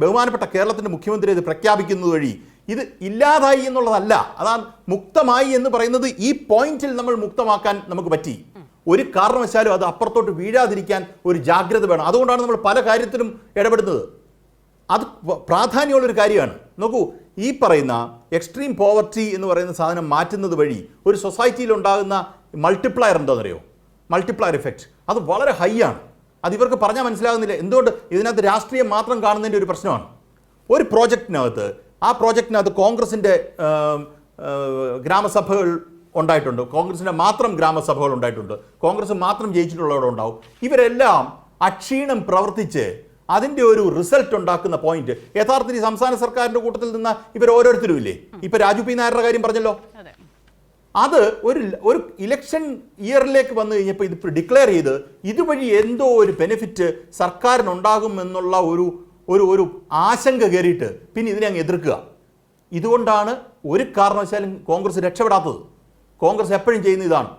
ബഹുമാനപ്പെട്ട കേരളത്തിൻ്റെ മുഖ്യമന്ത്രി ഇത് പ്രഖ്യാപിക്കുന്നത് വഴി ഇത് ഇല്ലാതായി എന്നുള്ളതല്ല, അതാണ് മുക്തമായി എന്ന് പറയുന്നത്. ഈ പോയിന്റിൽ നമ്മൾ മുക്തമാക്കാൻ നമുക്ക് പറ്റി. ഒരു കാരണവശാലും അത് അപ്പുറത്തോട്ട് വീഴാതിരിക്കാൻ ഒരു ജാഗ്രത വേണം. അതുകൊണ്ടാണ് നമ്മൾ പല കാര്യത്തിലും ഇടപെടുന്നത്. അത് പ്രാധാന്യമുള്ളൊരു കാര്യമാണ്. നോക്കൂ, ഈ പറയുന്ന എക്സ്ട്രീം പോവർട്ടി എന്ന് പറയുന്ന സാധനം മാറ്റുന്നത് വഴി ഒരു സൊസൈറ്റിയിൽ ഉണ്ടാകുന്ന മൾട്ടിപ്ലയർ എന്താണെന്നറിയോ? മൾട്ടിപ്ലയർ ഇഫക്റ്റ് അത് വളരെ ഹൈ ആണ്. അത് ഇവർക്ക് പറഞ്ഞാൽ മനസ്സിലാകുന്നില്ല. എന്തുകൊണ്ട്? ഇതിനകത്ത് രാഷ്ട്രീയം മാത്രം കാണുന്നതിൻ്റെ ഒരു പ്രശ്നമാണ്. ഒരു പ്രോജക്റ്റിനകത്ത് കോൺഗ്രസിൻ്റെ ഗ്രാമസഭകൾ ഉണ്ടായിട്ടുണ്ട്, കോൺഗ്രസിൻ്റെ മാത്രം ഗ്രാമസഭകൾ ഉണ്ടായിട്ടുണ്ട്, കോൺഗ്രസ് മാത്രം ജയിച്ചിട്ടുള്ളവരുണ്ടാവും. ഇവരെല്ലാം അക്ഷീണം പ്രവർത്തിച്ച് അതിൻ്റെ ഒരു റിസൾട്ട് ഉണ്ടാക്കുന്ന പോയിന്റ് യഥാർത്ഥത്തിൽ സംസ്ഥാന സർക്കാരിൻ്റെ കൂട്ടത്തിൽ നിന്ന് ഇവർ ഓരോരുത്തരും ഇല്ലേ? ഇപ്പം രാജു പി നായരുടെ കാര്യം പറഞ്ഞല്ലോ. അത് ഒരു ഇലക്ഷൻ ഇയറിലേക്ക് വന്നു കഴിഞ്ഞപ്പോൾ ഇത് ഡിക്ലെയർ ചെയ്ത് ഇതുവഴി എന്തോ ഒരു ബെനിഫിറ്റ് സർക്കാരിനുണ്ടാകും എന്നുള്ള ഒരു ആശങ്ക കയറിയിട്ട് പിന്നെ ഇതിനെ അങ്ങ് എതിർക്കുക. ഇതുകൊണ്ടാണ് ഒരു കാരണവശാലും കോൺഗ്രസ് രക്ഷപ്പെടാത്തത്. കോൺഗ്രസ് എപ്പോഴും ചെയ്യുന്ന ഇതാണ്.